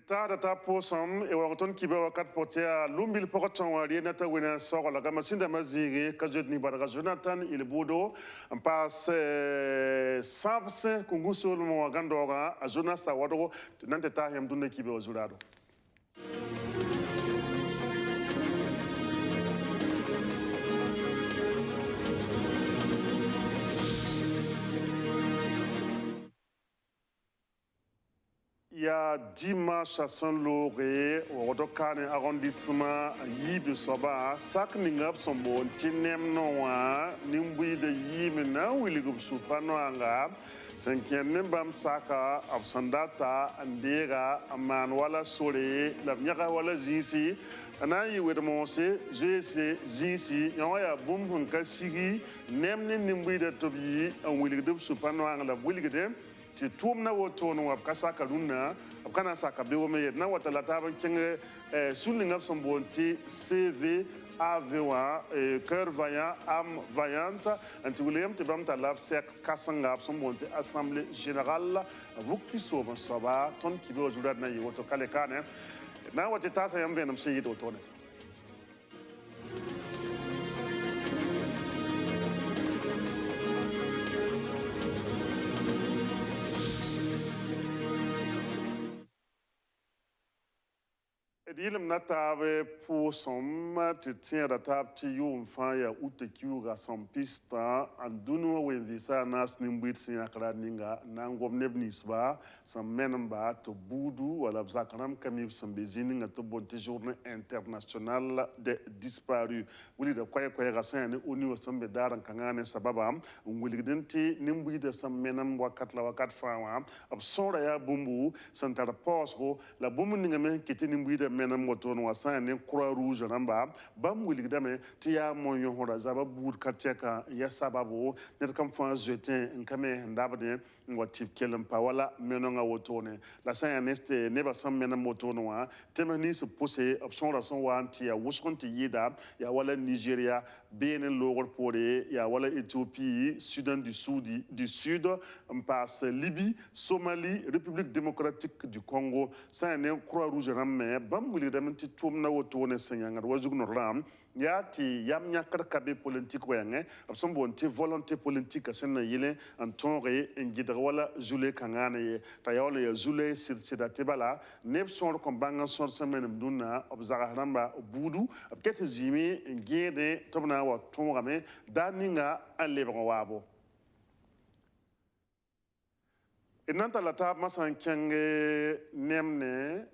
Tada ta posam e wanton kibe wakat potia lumbil pokotong wali nata wina sokola kama sinda mazigi kajet ni baraga Jonathan il budo pas sabse kungusul mo gandoga azuna sawado nante ta hem dunne kibe wazulado. Ya dimanche san lore wodokane arrondissement yibe soba sak ningap sombo tinem noa nimbui de yibe na wiligub supano anga sanken bam saka absandata andega aman wala sore la nyaka wala zisi anayi wedmonse jese zisi ya bum hun kasigi nemne nimbui de tobi an wiligub supano anga la wiligede ti tum na woto no apkasa kaluna apkana saka be wome na watala taban kinge sunninga sombonti CV AV1 cœur vaillant âme vaillante anti William te bam talab sek kasanga sombonti assemblée générale vous piso bon soba ton kibe ojuda na yoto kale kane na watata sa yambe nam sey do tone Dilim natabe pour son tien da tab ti yum fanya utekiuga son pista anduno wenvisa nas nimbit sin akra ninga nangom nebnisba sam menamba to budu wala bzakram kamib sam bezini nga to bonte journée internationale des disparus wuli da kwaye gasan uni wasambe daran kangane sababa wuli denti nimbi da sam menam wakat la wakat fawa absora ya bumbu santara posgo la bumbu ninga me kiti nimbi da menam waton wasan ne croix rouge namba bam wuli dame tiya monyo hora zaba bud katcheka ya sababu net kam fa jetin nkame ndabde watip kelem pa wala menonga wotone la san neste neba sam menam wotono wa temani se pousser option rason wa tiya wuskonti yida ya wala Nigeria Benin logor pore ya wala Éthiopie Soudan du Sud passe Libye Somalie République démocratique du Congo san ne croix rouge ramme bam wuli dame ti tumna wotone sanyanga wajugno ram ya ti yam nyakar kabe politique wenge abson bonte volonté politique sen yele antonre ngidra wala jule kangane ye tayawla ya jule sida tebala neb son ko banga son semaine mduna obzara ramba budu abkete zimi ngede tobna wa tongame daninga alebro wabo Nanta la tab masan kenge nemne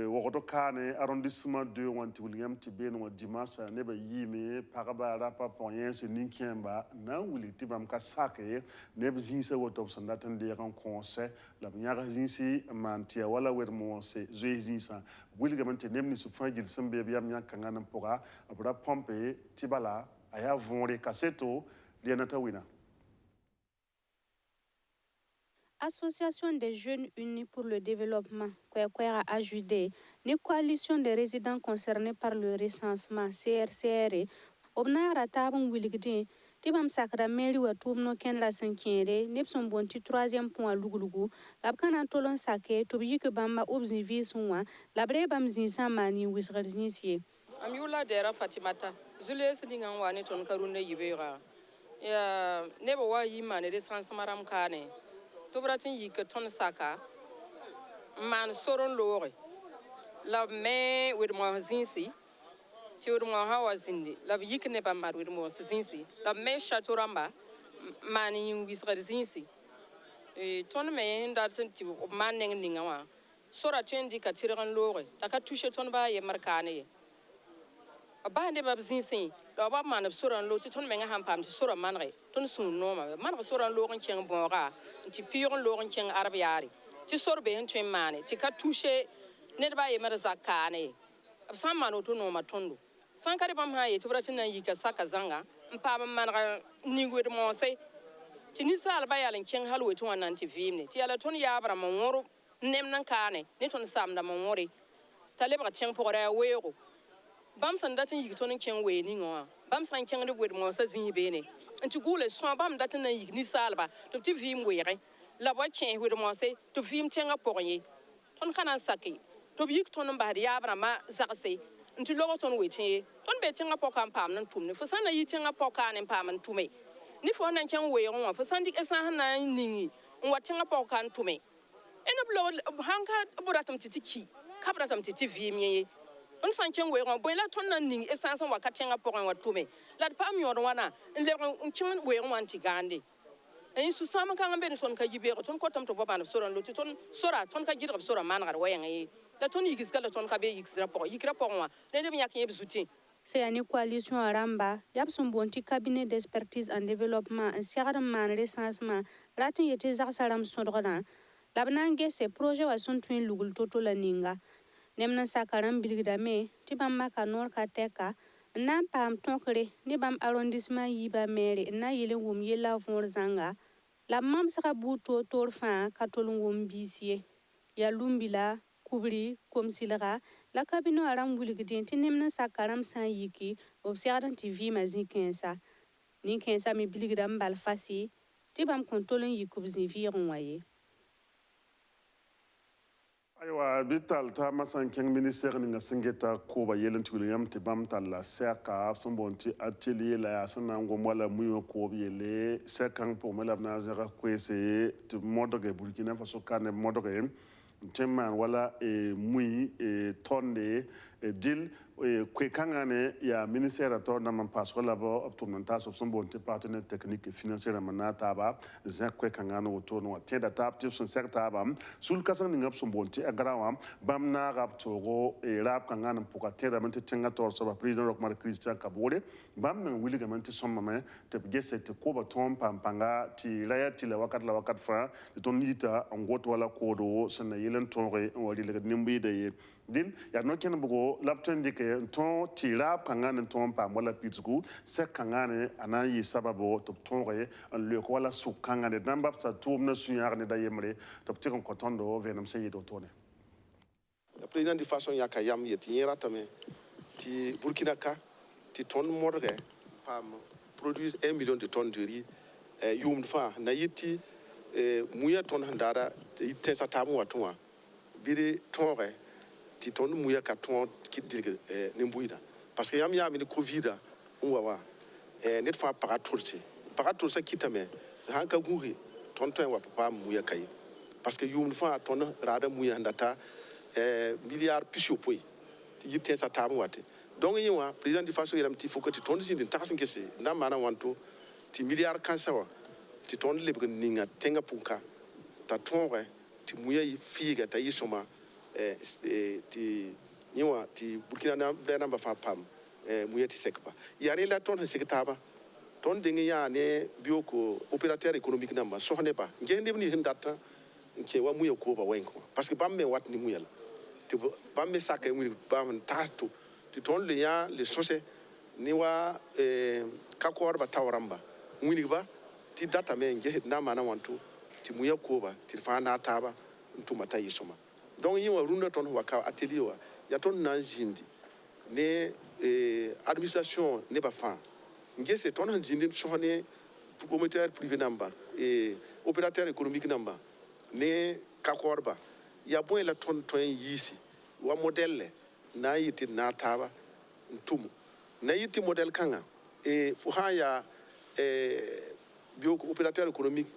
wokotokane arrondissement 2 wanti William Tibeno wa dimanche neba yime paraba rapa ponyen se ninkemba na wuli tibam ka sake neb zinse wotop sandatan de ran conseil la nyara zinsi mantia wala wermo se zinsa wuli gamante nemni su fangil sembe biam nyaka ngana poka abra pompe tibala aya vonre kaseto lianata wina Association des jeunes unis pour le développement, Kwekwera AJUD, ni coalition des résidents concernés par le recensement CRCR, Obnara Tabon Willigdin, Tibam Sakra Meri wa Toubno Ken la Sankere, Nepson Bonti 3e point Lugulugu, Labkana Tolon Sake, Tobik Bamba Obzivi Sunwa, Labre Bamzinsa Mani Wisrazinsie. Amyula dera Fatimata, Julius Ningan ton Karune Yibera. Ya never wa yimane de Sansamaram Kane. Tobratin yike ton saka man soron lore la me with mo zinsi ti with mo hawa zindi la yike ne bamba with mo zinsi la me chaturamba man yin wisra zinsi ton me nda ti man neng ninga wa sora twendi ka tiran lore ta ka touche ton ba ye markane ba ne ba zinsi la ba man soran lo ti ton me nga hampam ti sora manre ton sun noma man soran lo kan cheng bonga ti piyon lo kan cheng arbiari ti sorbe en twen mane ti ka touche ne ba ye mar zakane absam mano to noma tondo sankare bam ha ye ti bratin nan yika saka zanga mpa man ningwe mo se ti ni sal ba yalen cheng halwe to nan ti vimne ti yala ton ya bra mo ngoro nem nan kane ne ton samda mo ngori tale ba cheng pora wego bam san datin yik ton cheng we ni ngo bam san cheng de wed mo sa zin bene anti gule so bam datin nan yik ni salba to ti vim were la ba chen wed mo se to vim chenga porye ton kana saki to bi ton ba ya bra ma zakse nti logo ton wetin ton be tinga poka pam nan tumne fo sana yi tinga poka ne pam nan tume ni fo nan chen we on fo sandi esan na ningi on wa tinga poka nan tume ena blo hanka buratam titiki kabratam titivi mi on san chen we on boila ton nan ningi esan san wa ka tinga poka wa tume la pam yo wana le on chen we on antigande en su sama kan be son ka yibe ton ko tam to baba na soran lo ton sora ton ka jirab sora man gar wayan la ton yigis kala ton ka be yigis rapport yikra wa le be yak yeb zuti. C'est une coalition Aramba, yab son bonti cabinet d'expertise en développement, un siaram man recensement, ratin yete zaksaram sondrona. Labnange se projet wa son twin lugul toto la ninga. Nemna sakaram bilgdame, tibam maka nor kateka, nan pam tonkre, nibam arrondissement yiba mere, na yele wum yela von zanga. La mam sera bouto torfan katolun wum bisie. Ya lumbila, kubri, kom silra, la cabine aram wuligdin tinemna sakaram san yiki, observant TV mazin kensa. Nin kensa mi bilgram balfasi, tibam kontolun yikubzin viron waye. Aywa bital ta masan keng ministère ni ngasingeta ko ba yelen tulu yam te bam talla seka son bonti atelier la ya son ngo mala muyo ko yele sekang po mala na zara ko ese te modoge Burkina Faso kan modoge temman wala mui tonde dil kwe kangane ya ministère to na man pas wala bo optum ta so son bonti partenaire technique et financier na manata ba za kwe kangane woto no teda tap ti son secteur ba sul kasan ni ngap son bonti agrawam bam na rap togo rap kangane puka teda man tinga tor so ba president Rockmar Christian Kabore bam na wili ga man ti son mama te gese te ko ba tom pampanga ti raya ti la wakat fra de ton yita ngoto wala kodo sana yelen tonre wali le nimbi de din ya no ken bugo lapton dike ton tirap kangane ton pa wala pitsku se kangane anayi sababo to tonre an le ko wala su kangane namba sa tum na sunyar ne da yemre to tikon kotondo venam se yedo tone le président de façon yakayam yeti ratame ti Burkina ka ti ton morgue pam produire 1 million de tonnes de riz yum fa na yiti muya ton handara ti sa tamu watwa biri tonre ti ton muya ka ton ki dirge nimbuida parce que yam ni covid wa net fa paraturse kitame hanka guri ton wa papa muya kai parce que yum fa ton rada muya ndata milliard pisio poi ti yitte sa tamu wate donc yiwa président di faso yelam ti fokati ton sin din taxin kesse na mana wanto ti milliard kansawa ti ton lebga ninga tenga punka ta tonre ti muya figa ta yisoma ti yiwa ti Burkina na bena ba fa pam muya ti sekpa yare la ton sekitaba ton dinga ya ne bioko opérateur économique namba sohne ba ngende ni hindata nke wa muya ko ba wenko parce que bamme wat ni muya ti bamme saka mu bam tato ti ton le ya le sose ni wa ka ko ba tawramba muni ba ti data me nge na mana wanto ti muya ko ba ti fa na taba ntuma ta yisoma donc yiwa runda ton wa ka atelier wa ya ton na jindi ne administration ne ba fa nge se ton jindi sohne promoteur privé namba opérateur économique namba ne ka ko ba ya boy la ton yisi wa modèle na yiti na taba ntumu na yiti modèle kanga fu ha ya bio opérateur économique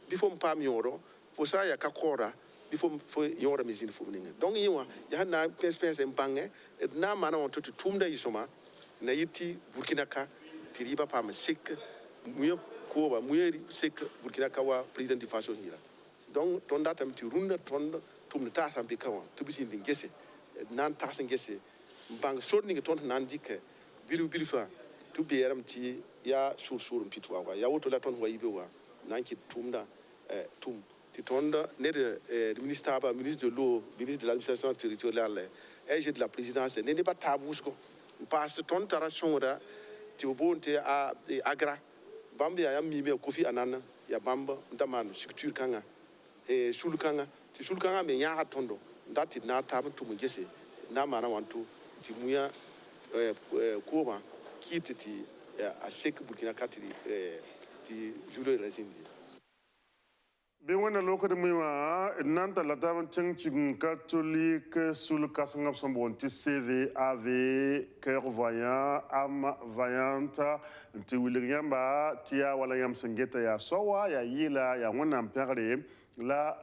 bifo mpam yoro fo sa ya kakora bifo fo yoro mizini fu ninga donc yiwa ya na pes mbange na mana on to tumda yisoma na yiti Burkina ka tiriba pam sik muyo ko ba muyo sik Burkina ka wa président di façon hira donc ton data mti runda ton tum ta sambi kawa to bisi ndin gese nan ta san gese bang sorni ton nan dike bilu fa to beram ti ya sur pitwa wa ya woto la ton wa yibe wa nan ki tumda tum ti tonda ne de ministre de l'eau ministre de l'administration territoriale et de la présidence ne pas tabusko passe ton taration da ti bonte a agra bambia ya mi me kofi anana ya bamba ndaman structure kanga sulkanga ti sulkanga me nya tondo ndati na tabu tumu gese na mana wantu ti muya koma kititi a sek Burkina katiri ti julo rezindi Bewana loka de miwa nanta la taban cheng chung catholique sul kasangap sombon ti CV AV cœur voyant âme vaillante ti Williamba tia wala yam sengeta ya sowa ya yila ya wana mpere la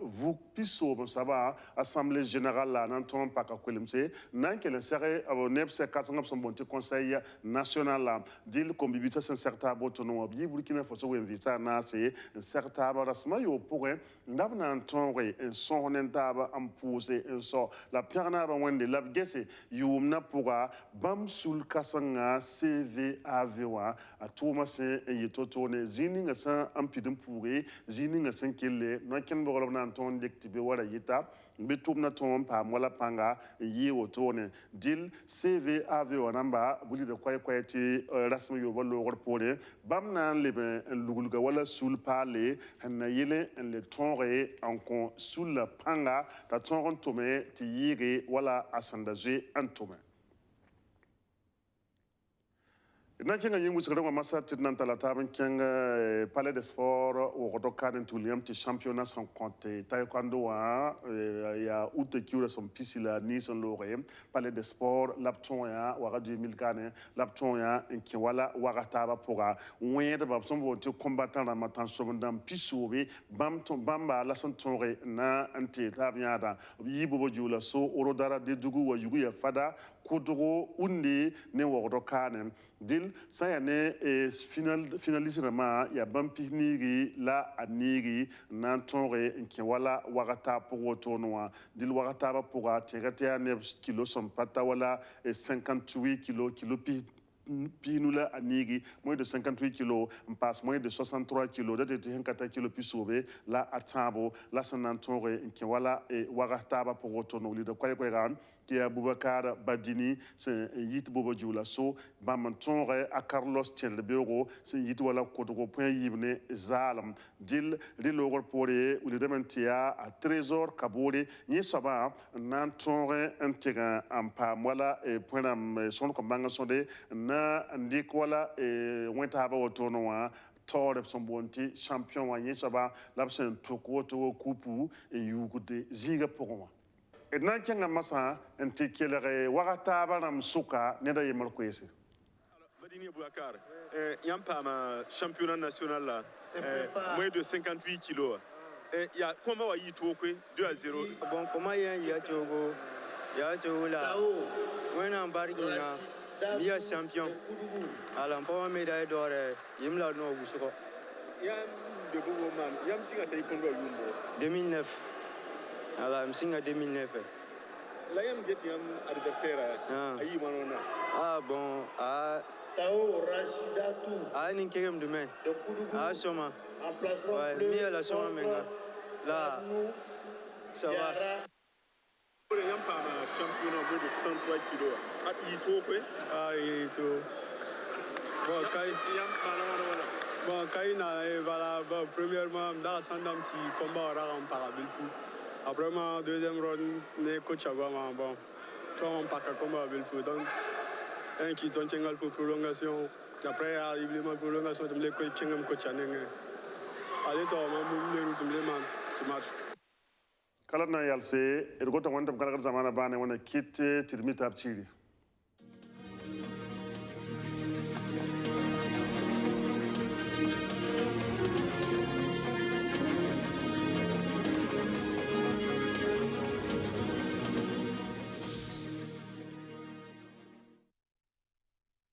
vous piso saba assemblée générale la nanton paka kwelimse nan kelen sere abonep se kasangap sombon ti conseil national la dil kombibita sen certa botono bi Burkina Faso invita na se certa rasma yo pourrait ndabna antonre en son nentaba am poser en so la perna ba wende la gese yumna pourra bam sul kasanga CVAV a tuma se yitotone zini ngasa am pidum pourri zini ngasa kelle no ken bo na anton dektibe wala yita betumna ton pa mola panga yi otone dil CVAV namba buli de kway ti rasma yo balo gor pole bam nan lebe lugulga wala sul pale na yele en le tonre en kon sul la panga ta tonron tome ti yire wala asandaje antome na kenga yingu tsakara masa tidnan talata ban kenga palais des sports au rodokan tuliam ti championnat sans compter taekwondo wa ya ute kiura son pisila ni son lore palais des sports lapton ya wa 2000 lapton ya en kiwala warata ba pora wede ba son bon ti combattant la matan so ndam pisobe bamba la son tonre na ante tabiada yibo bo jula so orodara de dugu wa yugu ya fada kodoro undi ne wa rodokan dil ça y est finalement il y a bampiniri la aniri nantonre qui wala warata pour tournoi dil warata pour attirer 9 kilos son pata wala 58 kilos pinula anigi moins de 58 kilos passe moins de 63 kilos de 4 kilos plus sauvé la atabo la sanantore qui wala et warata pour tournoi de quoi qui a Boubacar Badini c'est yit bobo djula so bamantonre a Carlos Tien le bureau c'est yit wala kodro point yibne zalam dil logor pore ou le dementia à trésor kabore ni soba nantonre intégral en pa wala et point son kombanga sonde na ndik wala et wenta ba tournoi tore son bonti champion wa ni soba l'absent to coupu et yugude ziga pour moi et nan kenga masa enti kelere warata banam suka ne da yemal kwese Badini Boubacar yampa ma championnat national là moins de 58 kilos il y a comment va y toquer 2-0 bon comment il y a togo là when am bargina bien champion ala pas médaille d'or yimla no gusuko yam de bobo man yam singa taekwondo yumbo 2009 alors, je suis en 2009. Là, il y a un adversaire. Ah bon. Tao Rashidatou. Ah, il y a un demain. Ah, sûrement. Ouais, mieux la sûrement maintenant. Là, ça va. Il y a un championnat de 63 kilos. Ah, il est tout. Bon, quand il y a premièrement, dans un petit combat en parabole fou. Après, ma deuxième round, les coachs avaient bon. Trois on pas qu'à combat avec le fou. Donc, un qui donne un pour prolongation. Après, il y a une prolongation, tu me les coachs un coach. Allez, toi, tu me les man, tu marches. Kala na yalse, ergota wanda kala zamana bane wana kite tidmita apchiri.